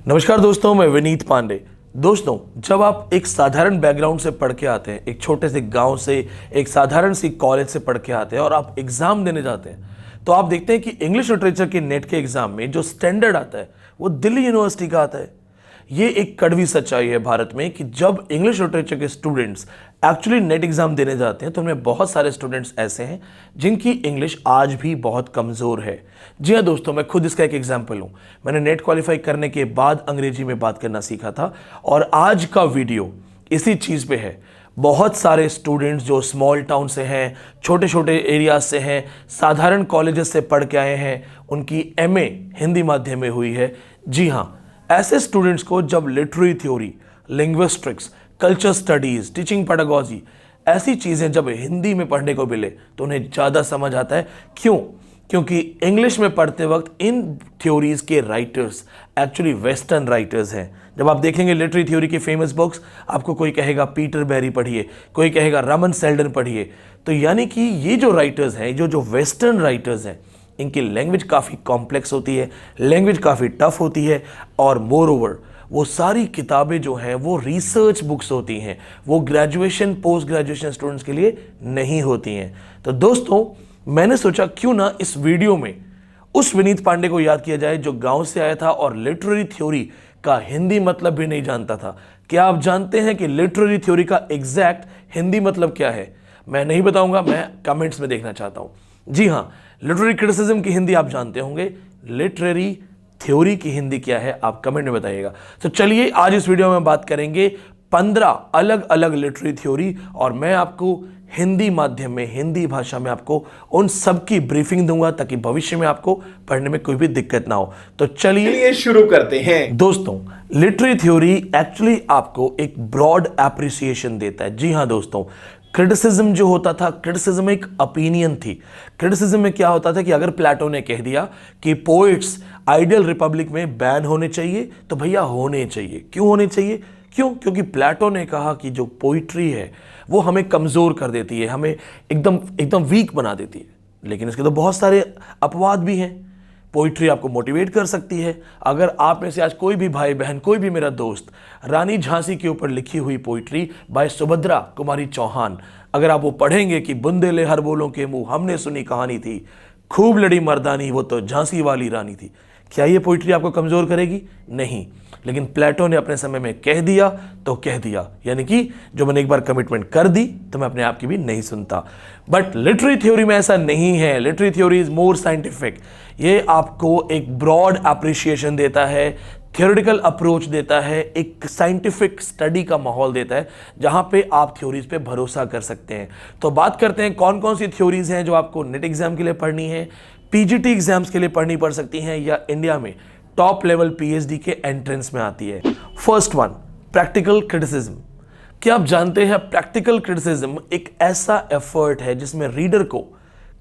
नमस्कार दोस्तों, मैं विनीत पांडे। दोस्तों, जब आप एक साधारण बैकग्राउंड से पढ़ के आते हैं, एक छोटे से गांव से, एक साधारण सी कॉलेज से पढ़ के आते हैं और आप एग्जाम देने जाते हैं, तो आप देखते हैं कि इंग्लिश लिटरेचर के नेट के एग्जाम में जो स्टैंडर्ड आता है वो दिल्ली यूनिवर्सिटी का आता है। ये एक कड़वी सच्चाई है भारत में कि जब इंग्लिश लिटरेचर के स्टूडेंट्स एक्चुअली नेट एग्जाम देने जाते हैं तो उनमें बहुत सारे स्टूडेंट्स ऐसे हैं जिनकी इंग्लिश आज भी बहुत कमज़ोर है। जी हाँ दोस्तों, मैं खुद इसका एक एग्जाम्पल हूँ। मैंने नेट क्वालिफाई करने के बाद अंग्रेजी में बात करना सीखा था और आज का वीडियो इसी चीज़ पे है। बहुत सारे स्टूडेंट्स जो स्मॉल टाउन से हैं, छोटे छोटे एरियाज से हैं, साधारण कॉलेजेस से पढ़ के आए हैं, उनकी एमए हिंदी माध्यम में हुई है। जी हाँ, ऐसे स्टूडेंट्स को जब literary theory, linguistics, culture studies, teaching pedagogy ऐसी चीज़ें जब हिंदी में पढ़ने को मिले तो उन्हें ज़्यादा समझ आता है। क्यों? क्योंकि इंग्लिश में पढ़ते वक्त इन थ्योरीज के राइटर्स एक्चुअली वेस्टर्न राइटर्स हैं। जब आप देखेंगे लिटरेरी थ्योरी की फेमस बुक्स, आपको कोई कहेगा पीटर बैरी पढ़िए, कोई कहेगा रमन सेल्डन पढ़िए। तो यानी कि ये जो राइटर्स हैं, जो वेस्टर्न राइटर्स हैं, इनकी लैंग्वेज काफ़ी कॉम्प्लेक्स होती है, लैंग्वेज काफ़ी टफ होती है और मोर ओवर वो सारी किताबें जो हैं वो रिसर्च बुक्स होती हैं, वो ग्रेजुएशन पोस्ट ग्रेजुएशन स्टूडेंट्स के लिए नहीं होती हैं। तो दोस्तों, मैंने सोचा क्यों ना इस वीडियो में उस विनीत पांडे को याद किया जाए जो गांव से आया था और लिटरेरी थ्योरी का हिंदी मतलब भी नहीं जानता था। क्या आप जानते हैं कि लिटरेरी थ्योरी का एग्जैक्ट हिंदी मतलब क्या है? मैं नहीं बताऊंगा, मैं कमेंट्स में देखना चाहता हूं। जी हाँ, लिटरेरी क्रिटिसिज्म की हिंदी आप जानते होंगे, लिटरेरी थ्योरी की हिंदी क्या है आप कमेंट में बताइएगा। तो चलिए आज इस वीडियो में बात करेंगे 15 अलग अलग लिटरेरी थ्योरी और मैं आपको हिंदी माध्यम में, हिंदी भाषा में आपको उन सब की ब्रीफिंग दूंगा ताकि भविष्य में आपको पढ़ने में कोई भी दिक्कत ना हो। तो चलिए शुरू करते हैं। दोस्तों, लिटरेरी थ्योरी एक्चुअली आपको एक ब्रॉड एप्रिसिएशन देता है। जी हाँ दोस्तों, क्रिटिसिज्म जो होता था, क्रिटिसिज्म एक ओपिनियन थी। क्रिटिसिज्म में क्या होता था कि अगर प्लेटो ने कह दिया कि पोइट्स आइडियल रिपब्लिक में बैन होने चाहिए तो भैया होने चाहिए। क्यों होने चाहिए? क्यों? क्योंकि प्लेटो ने कहा कि जो पोइट्री है वो हमें कमज़ोर कर देती है, हमें एकदम एकदम वीक बना देती है। लेकिन इसके तो बहुत सारे अपवाद भी हैं। पोइट्री आपको मोटिवेट कर सकती है। अगर आप में से आज कोई भी भाई बहन, कोई भी मेरा दोस्त रानी झांसी के ऊपर लिखी हुई पोइट्री बाय सुभद्रा कुमारी चौहान, अगर आप वो पढ़ेंगे कि बुंदेले हर बोलों के मुंह हमने सुनी कहानी थी, खूब लड़ी मर्दानी वो तो झांसी वाली रानी थी, क्या ये पोइट्री आपको कमज़ोर करेगी? नहीं। लेकिन प्लेटो ने अपने समय में कह दिया तो कह दिया, यानी कि जो मैंने एक बार कमिटमेंट कर दी तो मैं अपने आप की भी नहीं सुनता। बट लिटरेरी थ्योरी में ऐसा नहीं है। Literary theory is more scientific. ये आपको एक ब्रॉड एप्रिसिएशन देता है, थियोरेटिकल अप्रोच देता है, एक साइंटिफिक स्टडी का माहौल देता है जहां पे आप थ्योरीज पे भरोसा कर सकते हैं। तो बात करते हैं कौन कौन सी थ्योरीज हैं जो आपको नेट एग्जाम के लिए पढ़नी है, पीजीटी एग्जाम्स के लिए पढ़नी पड़ सकती हैं या इंडिया में टॉप लेवल पीएचडी के एंट्रेंस में आती है। First one, practical criticism. क्या आप जानते हैं प्रैक्टिकल क्रिटिसिज्म एक ऐसा एफर्ट है जिसमें रीडर को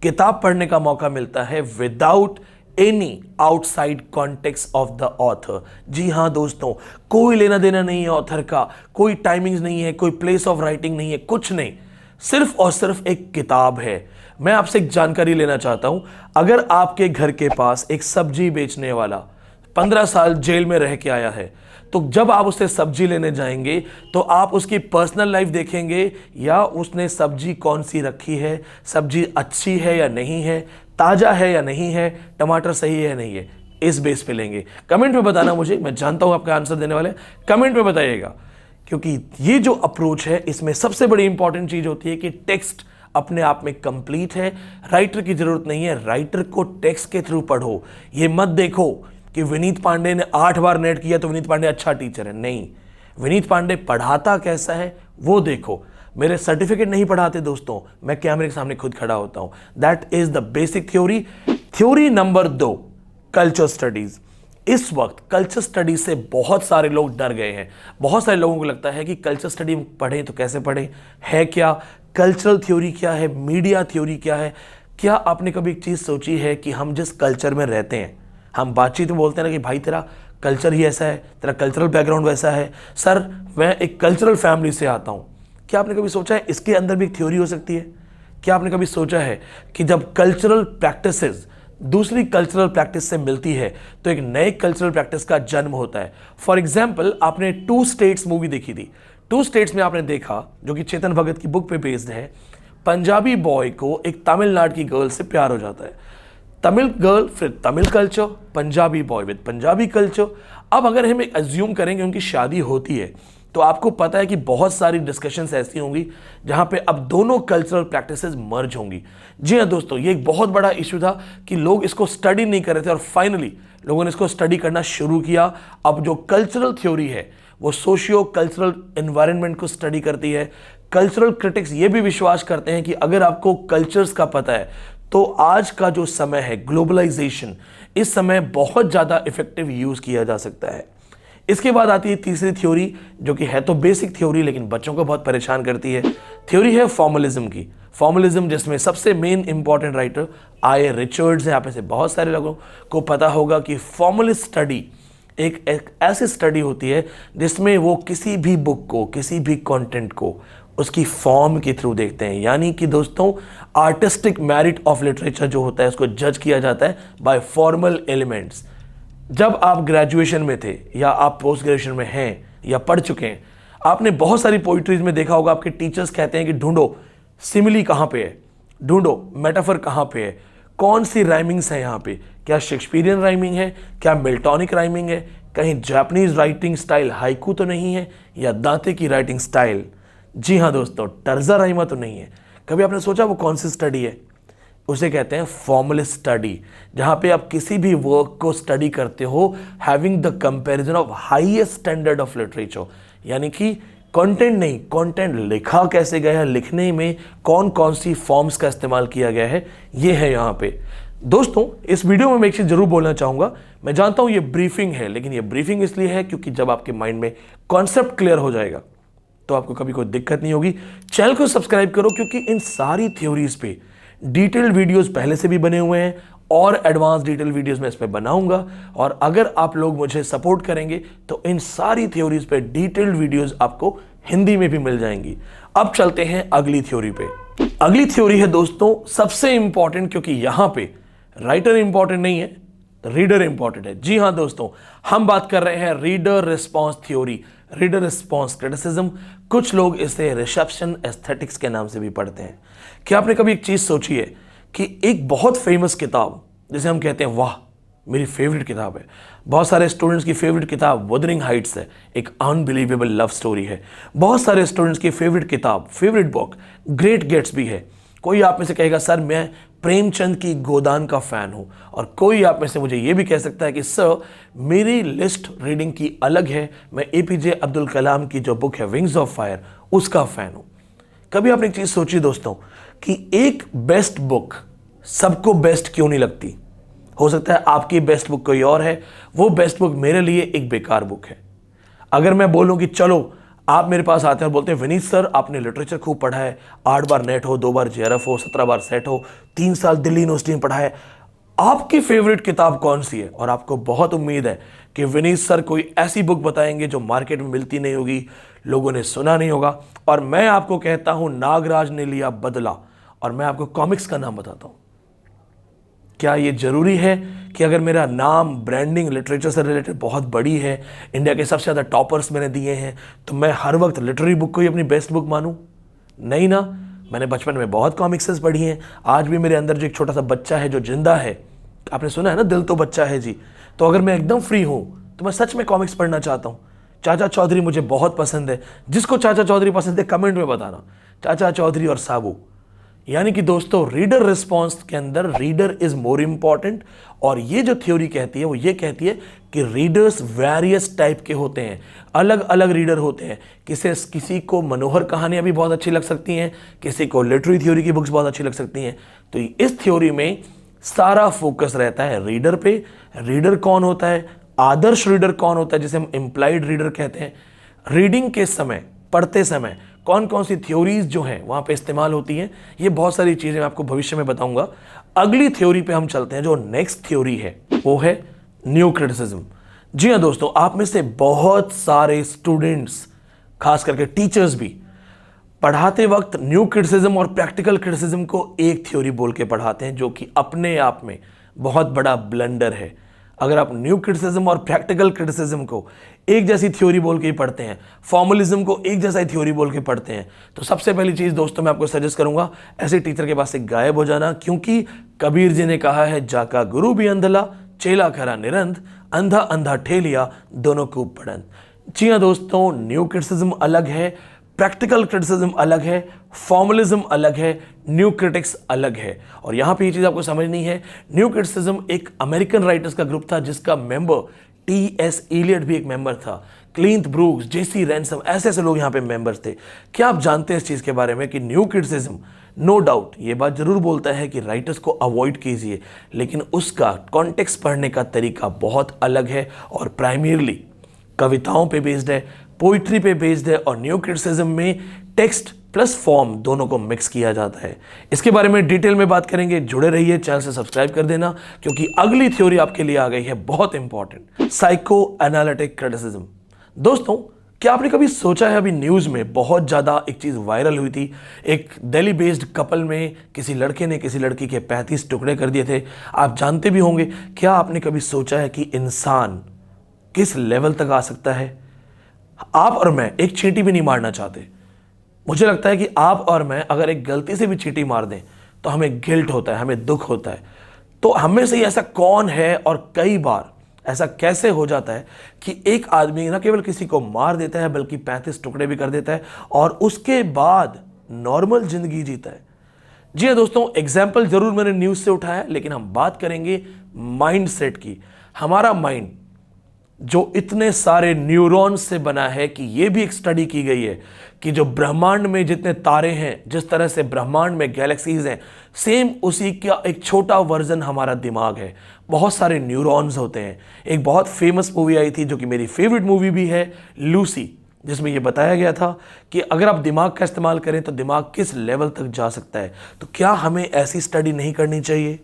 किताब पढ़ने का मौका मिलता है without any outside context of the author. जी हाँ दोस्तों, कोई लेना देना नहीं है ऑथर का, कोई टाइमिंग्स नहीं है, कोई प्लेस ऑफ राइटिंग नहीं है, कुछ नहीं, सिर्फ और सिर्फ एक किताब है। मैं आपसे एक जानकारी लेना चाहता हूं। अगर आपके घर के पास एक सब्जी बेचने वाला 15 साल जेल में रह के आया है, तो जब आप उससे सब्जी लेने जाएंगे तो आप उसकी पर्सनल लाइफ देखेंगे या उसने सब्जी कौन सी रखी है, सब्जी अच्छी है या नहीं है, ताजा है या नहीं है, टमाटर सही है या नहीं है, इस बेस पे लेंगे। कमेंट में बताना मुझे, मैं जानता हूं आपका आंसर देने वाले, कमेंट में बताइएगा। क्योंकि ये जो अप्रोच है इसमें सबसे बड़ी इंपॉर्टेंट चीज होती है कि टेक्स्ट अपने आप में कंप्लीट है, राइटर की जरूरत नहीं है, राइटर को टेक्स्ट के थ्रू पढ़ो। ये मत देखो कि विनीत पांडे ने 8 बार नेट किया तो विनीत पांडे अच्छा टीचर है। नहीं, विनीत पांडे पढ़ाता कैसा है वो देखो। मेरे सर्टिफिकेट नहीं पढ़ाते दोस्तों, मैं कैमरे के सामने खुद खड़ा होता हूं। That is the basic theory. Theory number 2, culture studies. इस वक्त कल्चर स्टडीज से बहुत सारे लोग डर गए हैं। बहुत सारे लोगों को लगता है कि कल्चर स्टडी पढ़ें तो कैसे पढ़ें, है क्या, कल्चरल थ्योरी क्या है, मीडिया थ्योरी क्या है। क्या आपने कभी एक चीज़ सोची है कि हम जिस कल्चर में रहते हैं, हम बातचीत में बोलते हैं ना कि भाई तेरा कल्चर ही ऐसा है, तेरा कल्चरल बैकग्राउंड वैसा है। सर, मैं एक कल्चरल फैमिली से आता हूँ। क्या आपने कभी सोचा है इसके अंदर भी एक थ्योरी हो सकती है? क्या आपने कभी सोचा है कि जब कल्चरल प्रैक्टिसेस दूसरी कल्चरल प्रैक्टिस से मिलती है तो एक नए कल्चरल प्रैक्टिस का जन्म होता है। फॉर एग्जाम्पल, आपने टू स्टेट्स मूवी देखी थी। टू स्टेट्स में आपने देखा, जो कि चेतन भगत की बुक पे बेस्ड है, पंजाबी बॉय को एक तमिलनाडु की गर्ल से प्यार हो जाता है। तमिल गर्ल, फिर Tamil culture, Punjabi boy with Punjabi culture. अब अगर हम अज्यूम करेंगे उनकी शादी होती है, तो आपको पता है कि बहुत सारी डिस्कशंस ऐसी होंगी जहां पे अब दोनों कल्चरल प्रैक्टिसेस मर्ज होंगी। जी हाँ दोस्तों, ये एक बहुत बड़ा इशू था कि लोग इसको स्टडी नहीं कर रहे थे और फाइनली लोगों ने इसको स्टडी करना शुरू किया। अब जो कल्चरल थ्योरी है वो सोशियो कल्चरल एनवायरनमेंट को स्टडी करती है। कल्चरल क्रिटिक्स ये भी विश्वास करते हैं कि अगर आपको कल्चर्स का पता है तो आज का जो समय है, ग्लोबलाइजेशन, इस समय बहुत ज़्यादा इफेक्टिव यूज़ किया जा सकता है। इसके बाद आती है तीसरी थ्योरी, जो कि है तो बेसिक थ्योरी लेकिन बच्चों को बहुत परेशान करती है। थ्योरी है फॉर्मलिज्म की। फॉर्मलिज्म जिसमें सबसे main important writer I Richards है। आप में से बहुत सारे लोगों को पता होगा कि फॉर्मलिस्ट स्टडी एक ऐसी स्टडी होती है जिसमें वो किसी भी बुक को, किसी भी कंटेंट को उसकी फॉर्म के थ्रू देखते हैं। यानी कि दोस्तों, आर्टिस्टिक मेरिट ऑफ लिटरेचर जो होता है उसको जज किया जाता है बाय फॉर्मल एलिमेंट्स। जब आप ग्रेजुएशन में थे या आप पोस्ट ग्रेजुएशन में हैं या पढ़ चुके हैं, आपने बहुत सारी पोइट्रीज में देखा होगा आपके टीचर्स कहते हैं कि ढूंढो सिमिली कहाँ पे है, ढूंढो मेटाफर कहाँ पे है, कौन सी राइमिंग्स है यहाँ पे, क्या शेक्सपियरियन राइमिंग है, क्या मिल्टॉनिक राइमिंग है, कहीं जापानीज राइटिंग स्टाइल हाइकू तो नहीं है, या दांते की राइटिंग स्टाइल। जी हाँ दोस्तों, टर्जा राइमा तो नहीं है। कभी आपने सोचा वो कौन सी स्टडी है? उसे कहते हैं फॉर्मलिस्ट स्टडी, जहां पे आप किसी भी वर्क को स्टडी करते हो having the comparison of highest standard of literature. यानी कि कंटेंट नहीं, कंटेंट लिखा कैसे गया है, लिखने में कौन कौन सी फॉर्म्स का इस्तेमाल किया गया है, ये है यहाँ पे। दोस्तों, इस वीडियो में मैं एक चीज जरूर बोलना चाहूंगा। मैं जानता हूं ये ब्रीफिंग है, लेकिन ये ब्रीफिंग इसलिए है क्योंकि जब आपके माइंड में कॉन्सेप्ट क्लियर हो जाएगा तो आपको कभी कोई दिक्कत नहीं होगी। चैनल को सब्सक्राइब करो, क्योंकि इन सारी थ्योरीज पे डिटेल्ड वीडियोस पहले से भी बने हुए हैं और एडवांस डिटेल वीडियोस मैं इस पे बनाऊंगा। और अगर आप लोग मुझे सपोर्ट करेंगे तो इन सारी थ्योरीज पे डिटेल्ड वीडियोस आपको हिंदी में भी मिल जाएंगी। अब चलते हैं अगली थ्योरी पे। अगली थ्योरी है दोस्तों सबसे इंपॉर्टेंट, क्योंकि यहां पे राइटर इंपॉर्टेंट नहीं है, रीडर इंपॉर्टेंट है। जी हां दोस्तों, हम बात कर रहे हैं reader response theory, reader response criticism. कुछ लोग इसे रिसेप्शन एस्थेटिक्स के नाम से भी पढ़ते हैं। क्या आपने कभी एक चीज सोची है कि एक बहुत फेमस किताब, जिसे हम कहते हैं वाह मेरी फेवरेट किताब है, बहुत सारे स्टूडेंट्स की फेवरेट किताब वुदरिंग हाइट्स है, एक अनबिलीवेबल लव स्टोरी है। बहुत सारे स्टूडेंट्स की फेवरेट किताब, फेवरेट बुक ग्रेट गेट्सबी है। कोई आप में से कहेगा सर मैं प्रेमचंद की गोदान का फैन हूं, और कोई आप में से मुझे यह भी कह सकता है कि सर मेरी लिस्ट रीडिंग की अलग है, मैं एपीजे अब्दुल कलाम की जो बुक है विंग्स ऑफ फायर उसका फैन हूं। कभी आपने एक चीज सोची दोस्तों कि एक बेस्ट बुक सबको बेस्ट क्यों नहीं लगती? हो सकता है आपकी बेस्ट बुक कोई और है, वो बेस्ट बुक मेरे लिए एक बेकार बुक है। अगर मैं बोलूं कि चलो आप मेरे पास आते हैं और बोलते हैं विनीत सर आपने लिटरेचर खूब पढ़ा है, 8 बार नेट हो, 2 बार जेआरएफ हो, 17 बार सेट हो, 3 साल दिल्ली यूनिवर्सिटी में पढ़ा है, आपकी फेवरेट किताब कौन सी है? और आपको बहुत उम्मीद है कि विनीत सर कोई ऐसी बुक बताएंगे जो मार्केट में मिलती नहीं होगी, लोगों ने सुना नहीं होगा। और मैं आपको कहता हूं नागराज ने लिया बदला, और मैं आपको कॉमिक्स का नाम बताता हूं। क्या ये जरूरी है कि अगर मेरा नाम ब्रांडिंग लिटरेचर से रिलेटेड बहुत बड़ी है, इंडिया के सबसे ज़्यादा टॉपर्स मैंने दिए हैं, तो मैं हर वक्त लिटरेरी बुक को ही अपनी बेस्ट बुक मानूं? नहीं ना। मैंने बचपन में बहुत कॉमिक्सेस पढ़ी हैं। आज भी मेरे अंदर जो एक छोटा सा बच्चा है जो जिंदा है, आपने सुना है ना दिल तो बच्चा है जी, तो अगर मैं एकदम फ्री हूं तो मैं सच में कॉमिक्स पढ़ना चाहता हूं। चाचा चौधरी मुझे बहुत पसंद है। जिसको चाचा चौधरी पसंद है कमेंट में बताना, चाचा चौधरी और साबू। यानी कि दोस्तों रीडर रिस्पॉन्स के अंदर रीडर इज मोर इंपॉर्टेंट। और ये जो थ्योरी कहती है वो ये कहती है कि रीडर्स वेरियस टाइप के होते हैं, अलग अलग रीडर होते हैं। किसी को मनोहर कहानियां भी बहुत अच्छी लग सकती हैं, किसी को लिटरेरी थ्योरी की बुक्स बहुत अच्छी लग सकती हैं। तो इस थ्योरी में सारा फोकस रहता है रीडर पे। रीडर कौन होता है, आदर्श रीडर कौन होता है, जिसे हम इम्प्लाइड रीडर कहते हैं। रीडिंग के समय, पढ़ते समय कौन कौन सी थ्योरीज जो हैं वहां पे इस्तेमाल होती हैं, ये बहुत सारी चीजें मैं आपको भविष्य में बताऊंगा। अगली थ्योरी पे हम चलते हैं। जो नेक्स्ट थ्योरी है वो है न्यू क्रिटिसिज्म। जी हाँ दोस्तों, आप में से बहुत सारे स्टूडेंट्स, खास करके टीचर्स भी, पढ़ाते वक्त न्यू क्रिटिसिज्म और प्रैक्टिकल क्रिटिसिज्म को एक थ्योरी बोल के पढ़ाते हैं, जो कि अपने आप में बहुत बड़ा ब्लंडर है। अगर आप न्यू क्रिटिसिज्म और प्रैक्टिकल क्रिटिसिज्म को एक जैसी थ्योरी बोल के ही पढ़ते हैं, फॉर्मलिज्म को एक जैसा ही थ्योरी बोल के पढ़ते हैं, तो सबसे पहली चीज दोस्तों मैं आपको सजेस्ट करूंगा, ऐसे टीचर के पास से गायब हो जाना। क्योंकि कबीर जी ने कहा है, जाका गुरु भी अंधला, चेला खरा निरंध, अंधा अंधा ठेलिया, दोनों खूब पढ़न। जी हाँ दोस्तों, न्यू क्रिटिसिज्म अलग है, प्रैक्टिकल क्रिटिसिज्म अलग है, फॉर्मलिज्म अलग है, न्यू क्रिटिक्स अलग है। और यहां पे ये चीज आपको समझनी है, न्यू क्रिटिसिज्म एक अमेरिकन राइटर्स का ग्रुप था जिसका मेंबर टी.एस. इलियट भी एक मेंबर था, क्लिंट ब्रूक्स, जे.सी. रैनसम, ऐसे ऐसे लोग यहां पे मेंबर्स थे। क्या आप जानते हैं इस चीज के बारे में कि न्यू क्रिटिसिज्म नो डाउट ये बात जरूर बोलता है कि राइटर्स को अवॉइड कीजिए, लेकिन उसका कॉन्टेक्स्ट पढ़ने का तरीका बहुत अलग है और प्राइमरीली कविताओं पे बेस्ड है, पोइट्री पे बेस्ड है। और न्यू क्रिटिसिज्म में टेक्स्ट प्लस फॉर्म दोनों को मिक्स किया जाता है। इसके बारे में डिटेल में बात करेंगे, जुड़े रहिए, चैनल से सब्सक्राइब कर देना, क्योंकि अगली थ्योरी आपके लिए आ गई है बहुत इंपॉर्टेंट, साइको एनालिटिक क्रिटिसिज्म। दोस्तों, क्या आपने कभी सोचा है, अभी न्यूज में बहुत ज्यादा एक चीज वायरल हुई थी, एक दिल्ली बेस्ड कपल में किसी लड़के ने किसी लड़की के 35 टुकड़े कर दिए थे। आप जानते भी होंगे, क्या आपने कभी सोचा है कि इंसान किस लेवल तक आ सकता है? आप और मैं एक चींटी भी नहीं मारना चाहते। मुझे लगता है कि आप और मैं अगर एक गलती से भी चींटी मार दें तो हमें गिल्ट होता है, हमें दुख होता है। तो हमें से ही ऐसा कौन है और कई बार ऐसा कैसे हो जाता है कि एक आदमी न केवल किसी को मार देता है बल्कि 35 टुकड़े भी कर देता है और उसके बाद नॉर्मल जिंदगी जीता है? जी हाँ दोस्तों, एग्जाम्पल जरूर मैंने न्यूज से उठाया, लेकिन हम बात करेंगे माइंड सेट की। हमारा माइंड जो इतने सारे न्यूरॉन्स से बना है कि यह भी एक स्टडी की गई है कि जो ब्रह्मांड में जितने तारे हैं, जिस तरह से ब्रह्मांड में गैलेक्सीज हैं, सेम उसी का एक छोटा वर्जन हमारा दिमाग है। बहुत सारे न्यूरॉन्स होते हैं। एक बहुत फेमस मूवी आई थी जो कि मेरी फेवरेट मूवी भी है, लूसी, जिसमें यह बताया गया था कि अगर आप दिमाग का इस्तेमाल करें तो दिमाग किस लेवल तक जा सकता है। तो क्या हमें ऐसी स्टडी नहीं करनी चाहिए?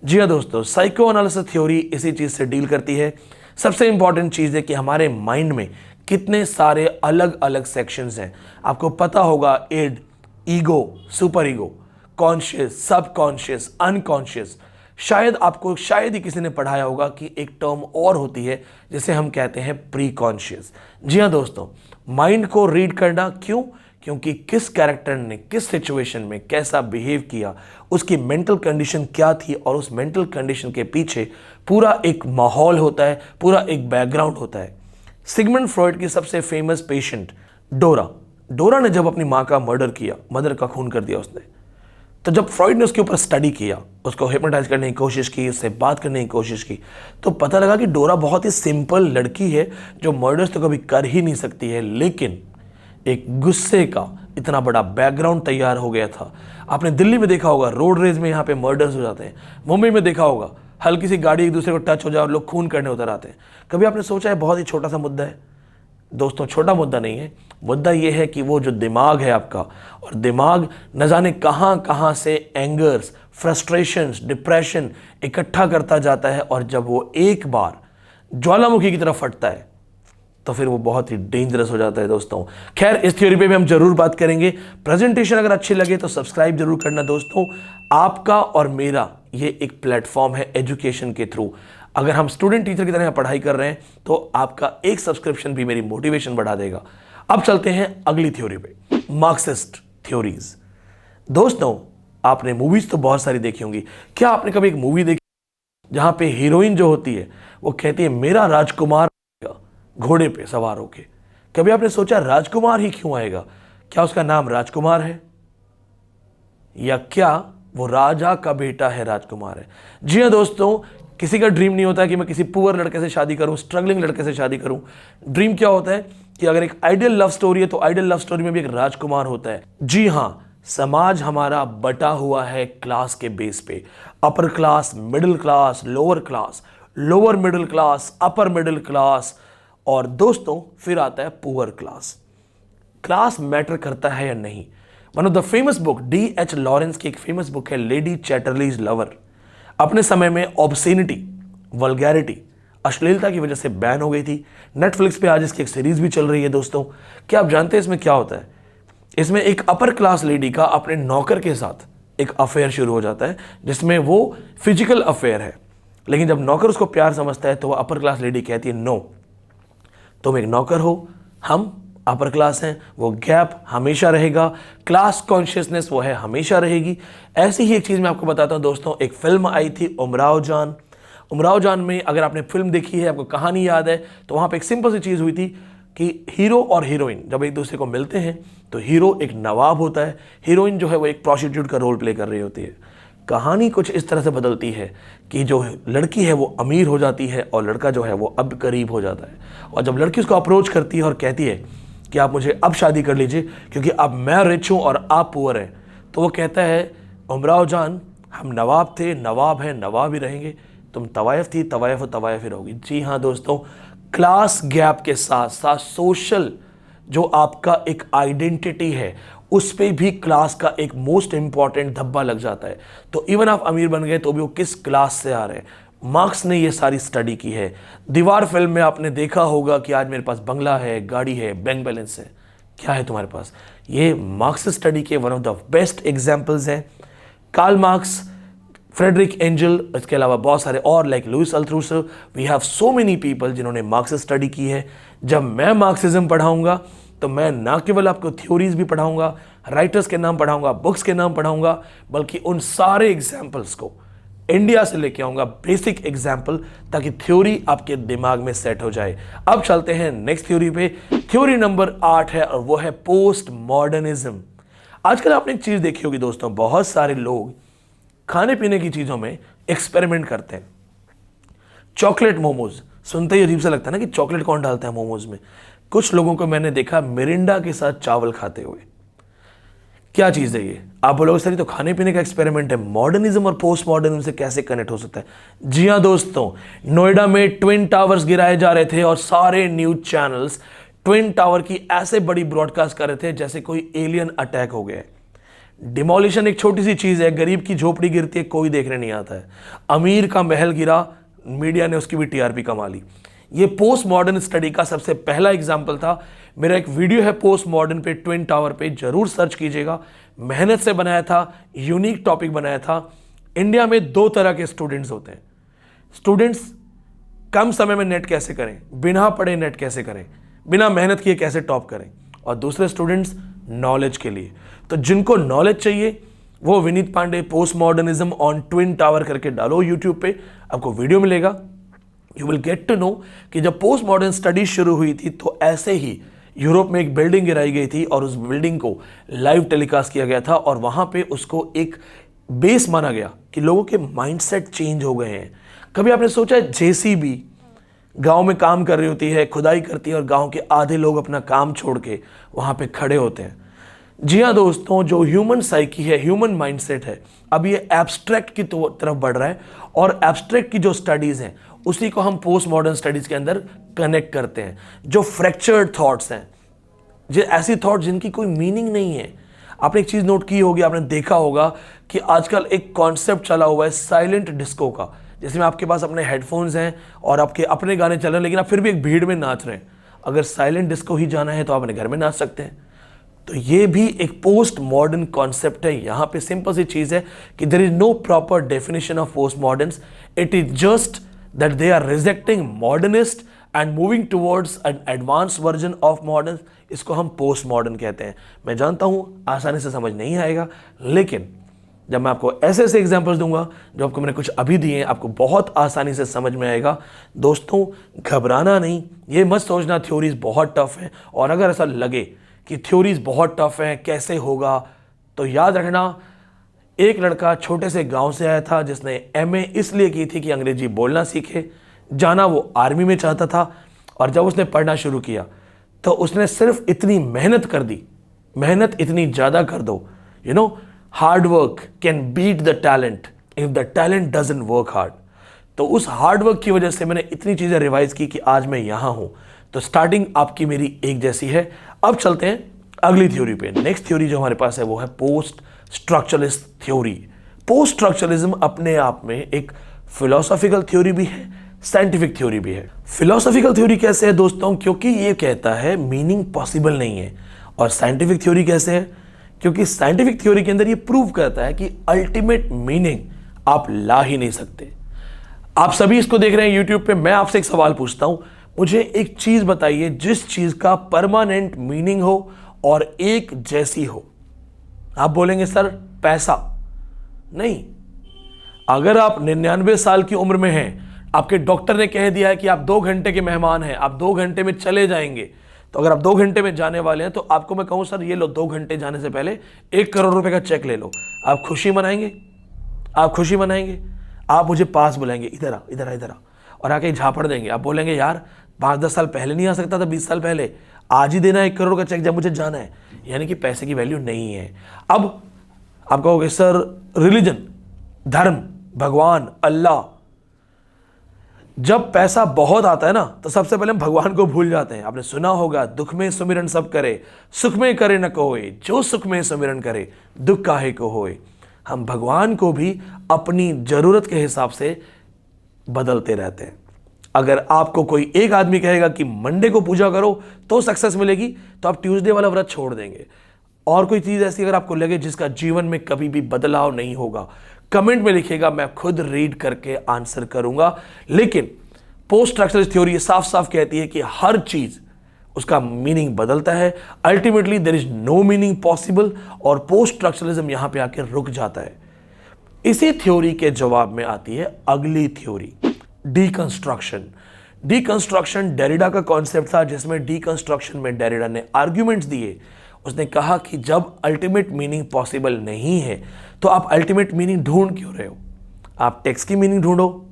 जी हाँ दोस्तों, साइको एनालिसिस थ्योरी इसी चीज से डील करती है। सबसे इंपॉर्टेंट चीज है कि हमारे माइंड में कितने सारे अलग अलग सेक्शंस हैं। आपको पता होगा, id, ego, super ego, conscious, subconscious, unconscious. शायद ही किसी ने पढ़ाया होगा कि एक टर्म और होती है जिसे हम कहते हैं प्री कॉन्शियस। जी हाँ दोस्तों, माइंड को रीड करना क्यों? क्योंकि किस कैरेक्टर ने किस सिचुएशन में कैसा बिहेव किया, उसकी मेंटल कंडीशन क्या थी, और उस मेंटल कंडीशन के पीछे पूरा एक माहौल होता है, पूरा एक बैकग्राउंड होता है। सिगमंड फ्रॉइड की सबसे फेमस पेशेंट डोरा ने जब अपनी माँ का मर्डर किया, मदर का खून कर दिया उसने, तो जब फ्रॉइड ने उसके ऊपर स्टडी किया, उसको हिप्नोटाइज करने की कोशिश की, उससे बात करने की कोशिश की, तो पता लगा कि डोरा बहुत ही सिंपल लड़की है जो मर्डर्स तो कभी कर ही नहीं सकती है, लेकिन एक गुस्से का इतना बड़ा बैकग्राउंड तैयार हो गया था। आपने दिल्ली में देखा होगा, रोड रेज में यहाँ पे मर्डर्स हो जाते हैं। मुंबई में देखा होगा, हल्की सी गाड़ी एक दूसरे को टच हो जाए और लोग खून करने उतर आते हैं। कभी आपने सोचा है, बहुत ही छोटा सा मुद्दा है दोस्तों, छोटा मुद्दा नहीं है। मुद्दा यह है कि वो जो दिमाग है आपका, और दिमाग न जाने कहाँ कहाँ से एंगर्स, फ्रस्ट्रेशंस, डिप्रेशन इकट्ठा करता जाता है, और जब वो एक बार ज्वालामुखी की तरफ फटता है तो फिर वो बहुत ही डेंजरस हो जाता है दोस्तों। खैर, इस थ्योरी पे भी हम जरूर बात करेंगे। प्रेजेंटेशन अगर अच्छी लगे तो सब्सक्राइब जरूर करना दोस्तों। आपका और मेरा ये एक प्लेटफॉर्म है एजुकेशन के थ्रू। अगर हम स्टूडेंट टीचर की तरह पढ़ाई कर रहे हैं तो आपका एक सब्सक्रिप्शन भी मेरी मोटिवेशन बढ़ा देगा। अब चलते हैं अगली थ्योरी पे, मार्क्सिस्ट थ्योरीज। दोस्तों, आपने मूवीज तो बहुत सारी देखी होंगी। क्या आपने कभी एक मूवी देखी जहां पे हीरोइन जो होती है वो कहती है मेरा राजकुमार घोड़े पे सवार होके? कभी आपने सोचा राजकुमार ही क्यों आएगा? क्या उसका नाम राजकुमार है, या क्या वो राजा का बेटा है, राजकुमार है? जी हाँ दोस्तों, किसी का ड्रीम नहीं होता कि मैं किसी पुअर लड़के से शादी करूं, स्ट्रगलिंग लड़के से शादी करूं। ड्रीम क्या होता है कि अगर एक आइडियल लव स्टोरी है तो आइडियल लव स्टोरी में भी एक राजकुमार होता है। जी हाँ, समाज हमारा बटा हुआ है क्लास के बेस पे, upper class, middle class, lower class, lower middle class, upper middle class, और दोस्तों फिर आता है पुअर क्लास। क्लास मैटर करता है या नहीं? One of the famous book, D.H. Lawrence की एक फेमस बुक है लेडी चैटरलीज लवर। अपने समय में ऑब्सेनिटी, वल्गैरिटी, अश्लीलता की वजह से बैन हो गई थी। नेटफ्लिक्स पे आज इसकी एक सीरीज भी चल रही है दोस्तों। क्या आप जानते हैं इसमें क्या होता है? इसमें एक अपर क्लास लेडी का अपने नौकर के साथ एक अफेयर शुरू हो जाता है, जिसमें वो फिजिकल अफेयर है। लेकिन जब नौकर उसको प्यार समझता है तो वो अपर क्लास लेडी कहती है नो, तुम एक नौकर हो, हम अपर क्लास हैं, वो गैप हमेशा रहेगा, क्लास कॉन्शियसनेस वो है हमेशा रहेगी। ऐसी ही एक चीज़ मैं आपको बताता हूँ दोस्तों, एक फिल्म आई थी उमराव जान। उमराव जान में अगर आपने फिल्म देखी है, आपको कहानी याद है, तो वहाँ पे एक सिंपल सी चीज़ हुई थी कि हीरो और हीरोइन जब एक दूसरे को मिलते हैं तो हीरो एक नवाब होता है, हीरोइन जो है वो एक प्रोस्टिट्यूट का रोल प्ले कर रही होती है। कहानी कुछ इस तरह से बदलती है कि जो लड़की है वो अमीर हो जाती है और लड़का जो है वो अब गरीब हो जाता है। और जब लड़की उसको अप्रोच करती है और कहती है कि आप मुझे अब शादी कर लीजिए क्योंकि अब मैं रिच हूँ और आप पुअर हैं, तो वो कहता है उमराव जान हम नवाब थे, नवाब हैं, नवाब ही रहेंगे, तुम तवायफ थी, तवायफ हो, तवायफ ही रहोगी। जी हाँ दोस्तों, क्लास गैप के साथ साथ सोशल जो आपका एक आइडेंटिटी है उस पे भी क्लास का एक मोस्ट इंपॉर्टेंट धब्बा लग जाता है। तो इवन आप अमीर बन गए तो भी वो किस क्लास से आ रहे हैं। मार्क्स ने ये सारी स्टडी की है। दीवार फिल्म में आपने देखा होगा कि आज मेरे पास बंगला है, गाड़ी है, बैंक बैलेंस है, क्या है तुम्हारे पास? ये मार्क्स स्टडी के one of the best examples हैं। कार्ल मार्क्स, फ्रेडरिक एंजल, इसके अलावा बहुत सारे और like Louis Althusser, we have so many people जिन्होंने मार्क्स स्टडी की है। जब मैं मार्क्सिज्म पढ़ाऊंगा तो मैं ना केवल आपको थ्योरीज भी पढ़ाऊंगा, राइटर्स के नाम पढ़ाऊंगा, बुक्स के नाम पढ़ाऊंगा, बल्कि उन सारे एग्जाम्पल्स को इंडिया से लेके आऊंगा, बेसिक एग्जाम्पल, ताकि थ्योरी आपके दिमाग में सेट हो जाए। अब चलते हैं नेक्स्ट थ्योरी पे। थ्योरी नंबर 8 है और वो है पोस्ट मॉडर्निज्म। आजकल आपने एक चीज देखी होगी दोस्तों, बहुत सारे लोग खाने पीने की चीजों में एक्सपेरिमेंट करते हैं। चॉकलेट मोमोज सुनते ही अजीब सा लगता है ना कि चॉकलेट कौन डालता है मोमोज में। कुछ लोगों को मैंने देखा मिरिंडा के साथ चावल खाते हुए। क्या चीज है ये? आप बोलोगे सर ये तो खाने पीने का एक्सपेरिमेंट है, मॉडर्निज्म और पोस्ट मॉडर्निज्म से कैसे कनेक्ट हो सकता है? जी हाँ दोस्तों, नोएडा में ट्विन टावर्स गिराए जा रहे थे और सारे न्यूज चैनल्स ट्विन टावर की ऐसे बड़ी ब्रॉडकास्ट कर रहे थे जैसे कोई एलियन अटैक हो गया है। डिमोलिशन एक छोटी सी चीज है, गरीब की झोपड़ी गिरती है कोई देखने नहीं आता है, अमीर का महल गिरा, मीडिया ने उसकी भी टीआरपी कमा ली। ये पोस्ट मॉडर्न स्टडी का सबसे पहला एग्जाम्पल था। मेरा एक वीडियो है पोस्ट मॉडर्न पे, ट्विन टावर पे, जरूर सर्च कीजिएगा। मेहनत से बनाया था, यूनिक टॉपिक बनाया था। इंडिया में 2 तरह के स्टूडेंट्स होते हैं। स्टूडेंट्स कम समय में नेट कैसे करें, बिना पढ़े नेट कैसे करें, बिना मेहनत किए कैसे टॉप करें, और दूसरे स्टूडेंट्स नॉलेज के लिए। तो जिनको नॉलेज चाहिए वो Vineet Pandey post modernism on twin tower करके डालो यूट्यूब पे, आपको वीडियो मिलेगा। You will get to know कि जब पोस्ट मॉडर्न स्टडी शुरू हुई थी तो ऐसे ही यूरोप में एक बिल्डिंग गिराई गई थी और उस बिल्डिंग को लाइव टेलीकास्ट किया गया था और वहां पे उसको एक बेस माना गया कि लोगों के माइंडसेट चेंज हो गए हैं। कभी आपने सोचा है जेसीबी गांव में काम कर रही होती है, खुदाई करती है और गांव के आधे लोग अपना काम छोड़ के वहां पे खड़े होते हैं? जी हाँ दोस्तों, जो ह्यूमन साइकी है, ह्यूमन माइंडसेट है, अब ये एब्स्ट्रैक्ट की तरफ बढ़ रहा है और एब्स्ट्रैक्ट की जो स्टडीज हैं उसी को हम पोस्ट मॉडर्न स्टडीज के अंदर कनेक्ट करते हैं। जो फ्रैक्चर्ड थॉट्स हैं, जो ऐसी थॉट जिनकी कोई मीनिंग नहीं है। आपने एक चीज नोट की होगी, आपने देखा होगा कि आजकल एक कॉन्सेप्ट चला हुआ है साइलेंट डिस्को का, जिसमें आपके पास अपने हेडफोन्स हैं और आपके अपने गाने चल रहे हैं, लेकिन आप फिर भी एक भीड़ में नाच रहे हैं। अगर साइलेंट डिस्को ही जाना है तो आप अपने घर में नाच सकते हैं। तो ये भी एक पोस्ट मॉडर्न कॉन्सेप्ट है। यहां पे सिंपल सी चीज है कि there is no proper definition of post moderns, it is just that they are rejecting modernist and moving towards an advance version of modern. इसको हम पोस्ट मॉडर्न कहते हैं। मैं जानता हूं आसानी से समझ नहीं आएगा, लेकिन जब मैं आपको ऐसे ऐसे एग्जांपल्स दूंगा जो आपको मैंने कुछ अभी दिए हैं, आपको बहुत आसानी से समझ में आएगा। दोस्तों घबराना नहीं, ये मत सोचना थ्योरीज बहुत टफ है, और अगर ऐसा लगे कि थ्योरीज बहुत टफ हैं कैसे होगा, तो याद रखना एक लड़का छोटे से गांव से आया था जिसने एमए इसलिए की थी कि अंग्रेजी बोलना सीखे। जाना वो आर्मी में चाहता था, और जब उसने पढ़ना शुरू किया तो उसने सिर्फ इतनी मेहनत कर दी, मेहनत इतनी ज़्यादा कर दो, you know hard work can beat the talent if the talent doesn't work hard. तो उस हार्ड वर्क की वजह से मैंने इतनी चीज़ें रिवाइज की कि आज मैं यहाँ हूँ। तो स्टार्टिंग आपकी मेरी एक जैसी है। अब चलते हैं अगली थ्योरी पे। नेक्स्ट थ्योरी जो हमारे पास है वो है post structuralist theory. Post structuralism अपने आप में एक फिलोसॉफिकल थ्योरी भी है, साइंटिफिक थ्योरी भी है। फिलोसॉफिकल थ्योरी कैसे है दोस्तों? क्योंकि ये कहता है मीनिंग पॉसिबल नहीं है। और साइंटिफिक थ्योरी कैसे है? क्योंकि साइंटिफिक थ्योरी के अंदर ये प्रूव करता है कि अल्टीमेट मीनिंग आप ला ही नहीं सकते। आप सभी इसको देख रहे हैं यूट्यूब पे। मैं आपसे एक सवाल पूछता हूं, मुझे एक चीज बताइए जिस चीज का परमानेंट मीनिंग हो और एक जैसी हो। आप बोलेंगे सर पैसा। नहीं, अगर आप 99 साल की उम्र में हैं, आपके डॉक्टर ने कह दिया है कि आप 2 घंटे के मेहमान हैं, आप 2 घंटे में चले जाएंगे, तो अगर आप 2 घंटे में जाने वाले हैं तो आपको मैं कहूं सर ये लो 2 घंटे जाने से पहले 1 करोड़ रुपए का चेक ले लो, आप खुशी मनाएंगे? आप खुशी मनाएंगे? आप मुझे पास बुलाएंगे, इधर आ इधर आ इधर आ, और आके झापड़ देंगे। आप बोलेंगे यार 5-10 साल पहले नहीं आ सकता था, 20 साल पहले, आज ही देना 1 करोड़ का चेक जब मुझे जाना है। यानी कि पैसे की वैल्यू नहीं है। अब आप कहोगे सर रिलीजन, धर्म, भगवान, अल्लाह, जब पैसा बहुत आता है ना तो सबसे पहले हम भगवान को भूल जाते हैं। आपने सुना होगा दुख में सुमिरन सब करे, सुख में करे न कोई, जो सुख में सुमिरन करे दुख काहे को होए। हम भगवान को भी अपनी जरूरत के हिसाब से बदलते रहते हैं। अगर आपको कोई एक आदमी कहेगा कि मंडे को पूजा करो तो सक्सेस मिलेगी, तो आप ट्यूसडे वाला व्रत छोड़ देंगे। और कोई चीज ऐसी अगर आपको लगे जिसका जीवन में कभी भी बदलाव नहीं होगा, कमेंट में लिखिएगा, मैं खुद रीड करके आंसर करूंगा। लेकिन पोस्ट स्ट्रक्चरलिस्ट थ्योरी साफ साफ कहती है कि हर चीज उसका मीनिंग बदलता है। Ultimately there is no meaning possible, और पोस्ट स्ट्रक्चरलिज्म यहां पे आके रुक जाता है। इसी थ्योरी के जवाब में आती है अगली थ्योरी, डीकंस्ट्रक्शन। डीकंस्ट्रक्शन डेरिडा का कॉन्सेप्ट था, जिसमें डीकंस्ट्रक्शन में डेरिडा ने आर्ग्यूमेंट्स दिए। उसने कहा कि जब अल्टीमेट मीनिंग पॉसिबल नहीं है तो आप अल्टीमेट मीनिंग ढूंढ क्यों रहे हो? आप टेक्स्ट की मीनिंग ढूंढो।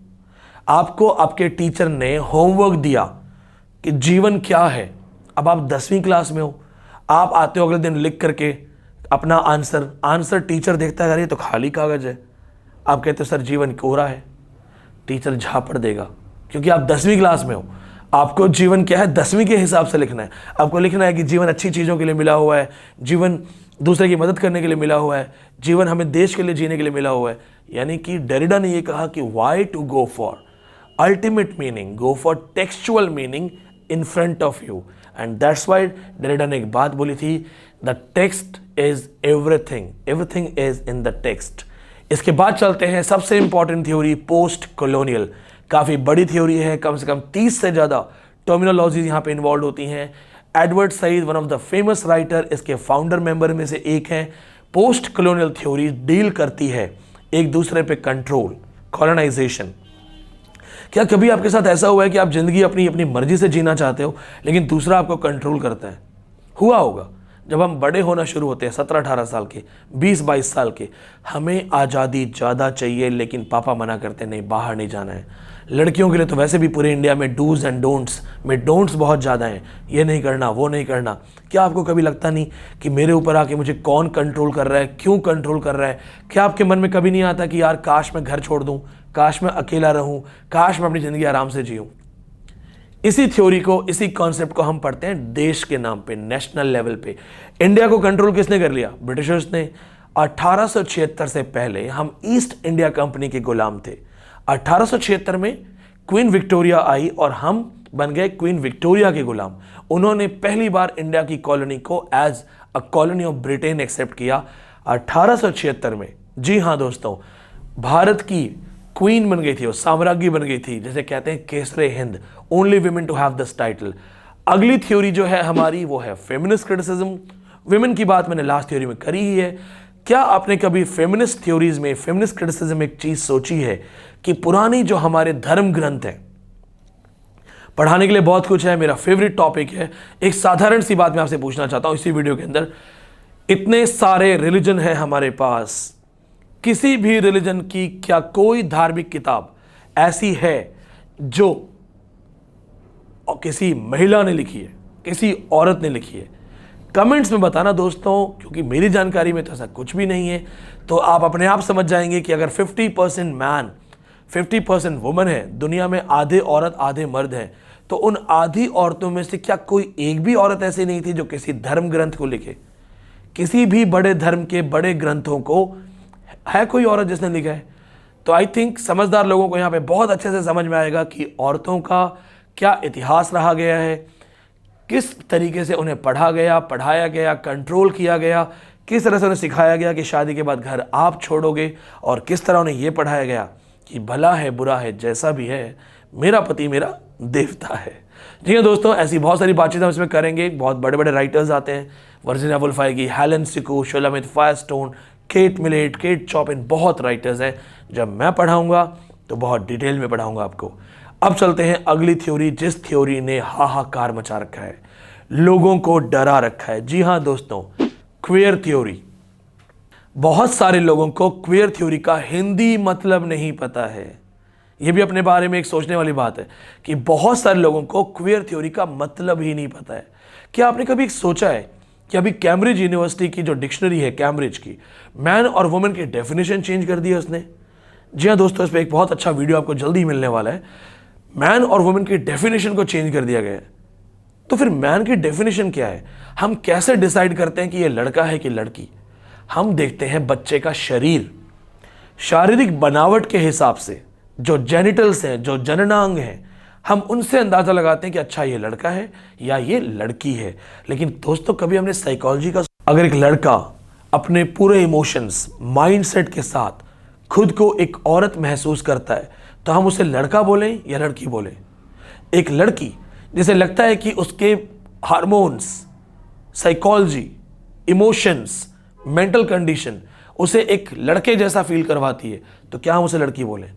आपको आपके टीचर ने होमवर्क दिया कि जीवन क्या है। अब आप 10वीं क्लास में हो, आप आते हो अगले दिन लिख करके अपना आंसर टीचर देखता है, अरे ये तो खाली कागज है। आप कहते हो सर जीवन कोरा है। टीचर झापड़ देगा, क्योंकि आप 10वीं क्लास में हो। आपको जीवन क्या है 10वीं के हिसाब से लिखना है। आपको लिखना है कि जीवन अच्छी चीज़ों के लिए मिला हुआ है, जीवन दूसरे की मदद करने के लिए मिला हुआ है, जीवन हमें देश के लिए जीने के लिए मिला हुआ है। यानी कि डेरिडा ने यह कहा कि why to go for ultimate meaning, go for textual meaning in front of you. And that's why Derrida ने एक बात बोली थी, the text is everything, everything is in the text. इसके बाद चलते हैं सबसे इंपॉर्टेंट थ्योरी, पोस्ट कॉलोनियल। काफी बड़ी थ्योरी है, कम से कम 30 से ज्यादा टर्मिनोलॉजीज यहां पे इन्वॉल्व होती हैं। Edward Said one of the famous writer, इसके फाउंडर मेंबर में से एक हैं। पोस्ट कॉलोनियल थ्योरी डील करती है एक दूसरे पे कंट्रोल, कॉलोनाइजेशन। क्या कभी आपके साथ ऐसा हुआ है कि आप जिंदगी अपनी अपनी मर्जी से जीना चाहते हो लेकिन दूसरा आपको कंट्रोल करता है? हुआ होगा। जब हम बड़े होना शुरू होते हैं 17-18 साल के, 20-22 साल के, हमें आज़ादी ज़्यादा चाहिए, लेकिन पापा मना करते नहीं, बाहर नहीं जाना है। लड़कियों के लिए तो वैसे भी पूरे इंडिया में डूज एंड डोंट्स में डोंट्स बहुत ज़्यादा हैं, ये नहीं करना वो नहीं करना। क्या आपको कभी लगता नहीं कि मेरे ऊपर आके मुझे कौन कंट्रोल कर रहा है, क्यों कंट्रोल कर रहा है? क्या आपके मन में कभी नहीं आता कि यार काश मैं घर छोड़ दूँ, काश मैं अकेला रहूँ, काश मैं अपनी ज़िंदगी आराम से जीऊँ? इसी थ्योरी को, इसी कॉन्सेप्ट को हम पढ़ते हैं देश के नाम पे, नेशनल लेवल पे। इंडिया को कंट्रोल किसने कर लिया? ब्रिटिशर्स ने। 1876 से पहले हम ईस्ट इंडिया कंपनी के गुलाम थे। 1876 में क्वीन विक्टोरिया आई और हम बन गए क्वीन विक्टोरिया के गुलाम। उन्होंने पहली बार इंडिया की कॉलोनी को as a colony of Britain accept किया 1876 में। जी हाँ दोस्तों, भारत की क्वीन बन गई थी, वो साम्राज्ञी बन गई थी, जैसे कहते हैं केसरे हिंद, only women to have this title. अगली थ्योरी जो है हमारी वो है फेमिनिस्ट क्रिटिसिज्म। विमेन की बात मैंने लास्ट थ्योरी में करी ही है। क्या आपने कभी फेमिनिस्ट थ्योरीज में, फेमिनिस्ट क्रिटिसिज्म में एक चीज सोची है कि पुरानी जो हमारे धर्म ग्रंथ हैं, पढ़ाने के लिए बहुत कुछ है, मेरा फेवरेट टॉपिक है। एक साधारण सी बात मैं आपसे पूछना चाहता हूं इसी वीडियो के अंदर, इतने सारे रिलीजन है हमारे पास, किसी भी रिलीजन की क्या कोई धार्मिक किताब ऐसी है जो किसी महिला ने लिखी है, किसी औरत ने लिखी है? कमेंट्स में बताना दोस्तों, क्योंकि मेरी जानकारी में तो ऐसा कुछ भी नहीं है। तो आप अपने आप समझ जाएंगे कि अगर 50% मैन 50% वुमन है, दुनिया में आधे औरत आधे मर्द है, तो उन आधी औरतों में से क्या कोई एक भी औरत ऐसी नहीं थी जो किसी धर्म ग्रंथ को लिखे? किसी भी बड़े धर्म के बड़े ग्रंथों को है कोई औरत जिसने लिखा है? तो आई थिंक समझदार लोगों को यहाँ पे बहुत अच्छे से समझ में आएगा कि औरतों का क्या इतिहास रहा गया है, किस तरीके से उन्हें पढ़ा गया, पढ़ाया गया, कंट्रोल किया गया, किस तरह से उन्हें सिखाया गया कि शादी के बाद घर आप छोड़ोगे, और किस तरह उन्हें यह पढ़ाया गया कि भला है बुरा है जैसा भी है, मेरा पति मेरा देवता है। जी हाँ दोस्तों, ऐसी बहुत सारी बातचीत हम इसमें करेंगे। बहुत बड़े बड़े राइटर्स आते हैं, वर्जीनिया वुल्फ आएगी, Helen Cixous, Shulamith Firestone, Kate Millett, Kate Chopin, बहुत राइटर्स हैं। जब मैं पढ़ाऊंगा तो बहुत डिटेल में पढ़ाऊंगा आपको। अब चलते हैं अगली थ्योरी, जिस थ्योरी ने हाहाकार मचा रखा है, लोगों को डरा रखा है। जी हाँ दोस्तों, क्वेयर थ्योरी। बहुत सारे लोगों को क्वेयर थ्योरी का हिंदी मतलब नहीं पता है। यह भी अपने बारे में एक सोचने वाली बात है कि बहुत सारे लोगों को क्वेयर थ्योरी का मतलब ही नहीं पता है। क्या आपने कभी सोचा है कि अभी कैम्ब्रिज यूनिवर्सिटी की जो डिक्शनरी है कैम्ब्रिज की, मैन और वुमेन की डेफिनेशन चेंज कर दी है उसने। जी हाँ दोस्तों, इस पर एक बहुत अच्छा वीडियो आपको जल्दी मिलने वाला है। मैन और वुमेन की डेफिनेशन को चेंज कर दिया गया है। तो फिर मैन की डेफिनेशन क्या है? हम कैसे डिसाइड करते हैं कि यह लड़का है कि लड़की? हम देखते हैं बच्चे का शरीर, शारीरिक बनावट के हिसाब से, जो जेनिटल्स हैं, जो जननांग हैं, हम उनसे अंदाजा लगाते हैं कि अच्छा ये लड़का है या ये लड़की है। लेकिन दोस्तों, कभी हमने साइकोलॉजी का, अगर एक लड़का अपने पूरे इमोशंस, माइंडसेट के साथ खुद को एक औरत महसूस करता है तो हम उसे लड़का बोलें या लड़की बोलें? एक लड़की जिसे लगता है कि उसके hormones, psychology, emotions, mental condition उसे एक लड़के जैसा फील करवाती है, तो क्या हम उसे लड़की बोलें?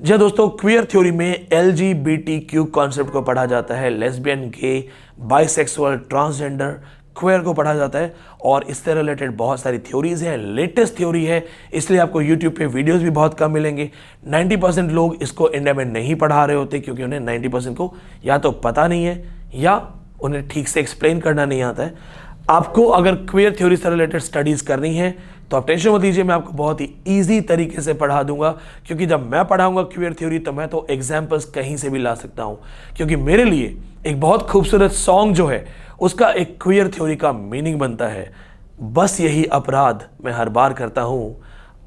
जी दोस्तों, क्वियर थ्योरी में LGBTQ कॉन्सेप्ट को पढ़ा जाता है, लेस्बियन, गे, बाइसेक्सुअल, ट्रांसजेंडर, क्वेयर को पढ़ा जाता है, और इससे रिलेटेड बहुत सारी थ्योरीज हैं। लेटेस्ट थ्योरी है, इसलिए आपको यूट्यूब पे वीडियोस भी बहुत कम मिलेंगे। 90% लोग इसको इंडिया में नहीं पढ़ा रहे होते क्योंकि उन्हें 90% को या तो पता नहीं है या उन्हें ठीक से एक्सप्लेन करना नहीं आता है। आपको अगर क्वेयर थ्योरी से रिलेटेड स्टडीज करनी है तो आप टेंशन मत लीजिए, मैं आपको बहुत ही ईजी तरीके से पढ़ा दूंगा। क्योंकि जब मैं पढ़ाऊंगा क्वेयर थ्योरी तो मैं तो एग्जाम्पल्स कहीं से भी ला सकता हूं। क्योंकि मेरे लिए एक बहुत खूबसूरत सॉन्ग जो है उसका एक क्वेयर थ्योरी का मीनिंग बनता है, बस यही अपराध मैं हर बार करता हूं,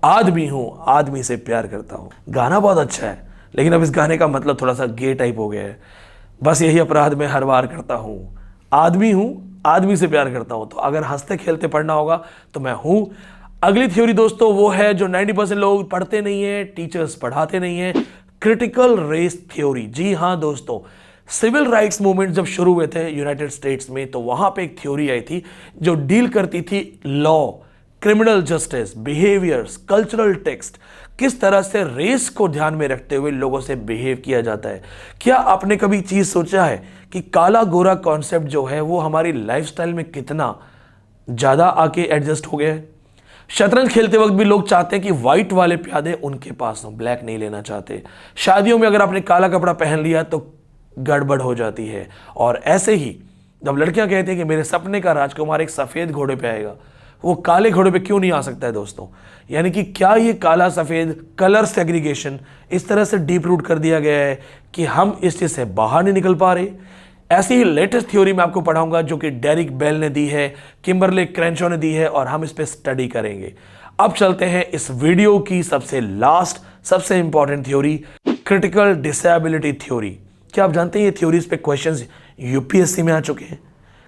आदमी हूं आदमी से प्यार करता हूं। गाना बहुत अच्छा है, लेकिन अब इस गाने का मतलब थोड़ा सा गे टाइप हो गया है। बस यही अपराध मैं हर बार करता हूं, आदमी हूं आदमी से प्यार करता हूं। तो अगर हंसते खेलते पढ़ना होगा तो मैं हूं। अगली थ्योरी दोस्तों वो है जो 90% लोग पढ़ते नहीं है, टीचर्स पढ़ाते नहीं है, क्रिटिकल रेस थ्योरी। जी हां दोस्तों, सिविल राइट्स मूवमेंट जब शुरू हुए थे यूनाइटेड स्टेट्स में तो वहां पे एक थ्योरी आई थी जो डील करती थी law, criminal justice, behaviours, cultural text, किस तरह से रेस को ध्यान में रखते हुए लोगों से बिहेव किया जाता है। क्या आपने कभी चीज सोचा है कि काला गोरा कॉन्सेप्ट जो है वो हमारी लाइफस्टाइल में कितना ज्यादा आके एडजस्ट हो गया है? शतरंज खेलते वक्त भी लोग चाहते हैं कि व्हाइट वाले प्यादे उनके पास हो, ब्लैक नहीं लेना चाहते। शादियों में अगर आपने काला कपड़ा पहन लिया तो गड़बड़ हो जाती है। और ऐसे ही जब लड़कियां कहती हैं कि मेरे सपने का राजकुमार एक सफेद घोड़े पे आएगा, वो काले घोड़े पे क्यों नहीं आ सकता है दोस्तों? यानी कि क्या ये काला सफेद कलर सेग्रीगेशन इस तरह से डीप रूट कर दिया गया है कि हम इस चीज से बाहर नहीं निकल पा रहे? ऐसी ही लेटेस्ट थ्योरी मैं आपको पढ़ाऊंगा जो कि डेरिक बेल ने दी है, किम्बरले क्रैंचो ने दी है, और हम इस पे स्टडी करेंगे। अब चलते हैं इस वीडियो की सबसे लास्ट, सबसे important theory, critical disability theory. क्या आप जानते हैं ये थ्योरीज पे क्वेश्चंस यूपीएससी में आ चुके हैं?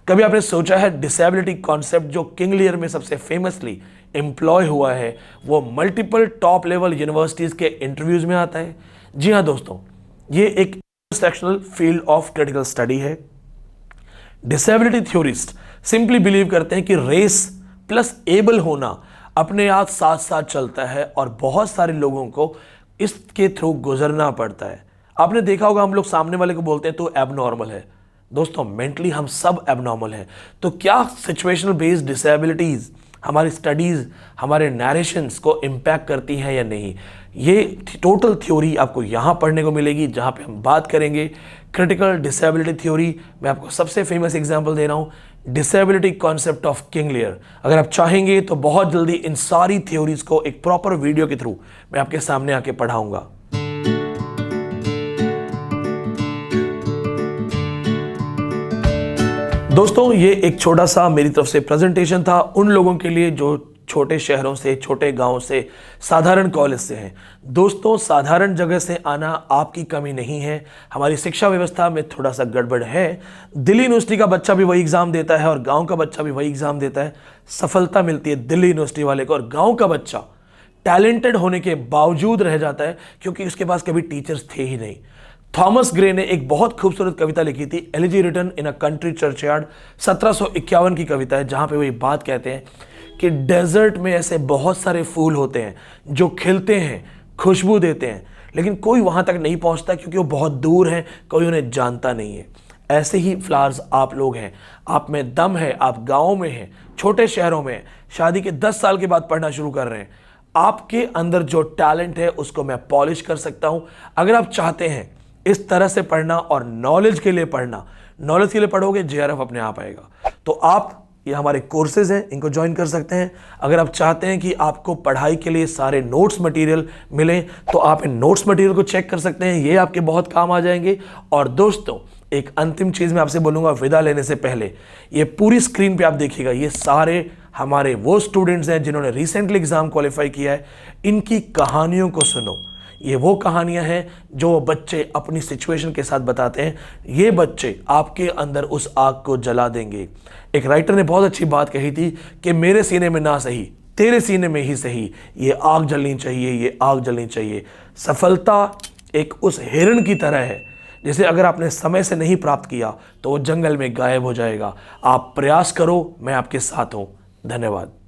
कभी आपने सोचा है डिसेबिलिटी कॉन्सेप्ट जो किंग लियर में सबसे फेमसली एम्प्लॉय हुआ है वो मल्टीपल टॉप लेवल यूनिवर्सिटीज के इंटरव्यूज में आता है? जी हाँ दोस्तों, ये एक sectional field of critical study है। डिसेबिलिटी थ्योरिस्ट सिंपली बिलीव करते हैं कि रेस प्लस एबल होना अपने आप साथ साथ चलता है और बहुत सारे लोगों को इसके थ्रू गुजरना पड़ता है। आपने देखा होगा हम लोग सामने वाले को बोलते हैं तो एबनॉर्मल है। दोस्तों, मेंटली हम सब एबनॉर्मल हैं। तो क्या सिचुएशनल बेस्ड डिसेबिलिटीज हमारी स्टडीज, हमारे नरेशंस को इम्पैक्ट करती हैं या नहीं? ये टोटल थ्योरी आपको यहाँ पढ़ने को मिलेगी जहाँ पे हम बात करेंगे क्रिटिकल डिसेबिलिटी थ्योरी। मैं आपको सबसे फेमस एग्जांपल दे रहा हूँ, disability concept of King Lear. अगर आप चाहेंगे तो बहुत जल्दी इन सारी थ्योरीज को एक प्रॉपर वीडियो के थ्रू मैं आपके सामने आके पढ़ाऊंगा। दोस्तों, ये एक छोटा सा मेरी तरफ से प्रेजेंटेशन था उन लोगों के लिए जो छोटे शहरों से, छोटे गांव से, साधारण कॉलेज से हैं। दोस्तों, साधारण जगह से आना आपकी कमी नहीं है, हमारी शिक्षा व्यवस्था में थोड़ा सा गड़बड़ है। दिल्ली यूनिवर्सिटी का बच्चा भी वही एग्जाम देता है और गांव का बच्चा भी वही एग्जाम देता है। सफलता मिलती है दिल्ली यूनिवर्सिटी वाले को, और गांव का बच्चा टैलेंटेड होने के बावजूद रह जाता है क्योंकि उसके पास कभी टीचर्स थे ही नहीं। थॉमस ग्रे ने एक बहुत खूबसूरत कविता लिखी थी, elegy written in a country churchyard, 1751 की कविता है, जहां पे वो ये बात कहते हैं कि डेजर्ट में ऐसे बहुत सारे फूल होते हैं जो खिलते हैं, खुशबू देते हैं, लेकिन कोई वहां तक नहीं पहुंचता क्योंकि वो बहुत दूर है, कोई उन्हें जानता नहीं है। ऐसे ही फ्लावर्स आप लोग हैं, आप में दम है, आप गाँव में हैं, छोटे शहरों में हैं, शादी के 10 साल के बाद पढ़ना शुरू कर रहे हैं। आपके अंदर जो टैलेंट है उसको मैं पॉलिश कर सकता हूं। अगर आप चाहते हैं इस तरह से पढ़ना और नॉलेज के लिए पढ़ना, नॉलेज के लिए पढ़ोगे, जेआरएफ अपने आप आएगा। तो आप ये हमारे कोर्सेज हैं, इनको ज्वाइन कर सकते हैं। अगर आप चाहते हैं कि आपको पढ़ाई के लिए सारे नोट्स मटेरियल मिलें तो आप इन नोट्स मटेरियल को चेक कर सकते हैं, ये आपके बहुत काम आ जाएंगे। और दोस्तों, एक अंतिम चीज मैं आपसे बोलूंगा विदा लेने से पहले, ये पूरी स्क्रीन पे आप देखिएगा, ये सारे हमारे वो स्टूडेंट्स हैं जिन्होंने रिसेंटली एग्जाम क्वालिफाई किया है। इनकी कहानियों को सुनो, ये वो कहानियां हैं जो बच्चे अपनी सिचुएशन के साथ बताते हैं। ये बच्चे आपके अंदर उस आग को जला देंगे। एक राइटर ने बहुत अच्छी बात कही थी कि मेरे सीने में ना सही, तेरे सीने में ही सही, ये आग जलनी चाहिए, ये आग जलनी चाहिए। सफलता एक उस हिरण की तरह है जिसे अगर आपने समय से नहीं प्राप्त किया तो वो जंगल में गायब हो जाएगा। आप प्रयास करो, मैं आपके साथ हूं। धन्यवाद।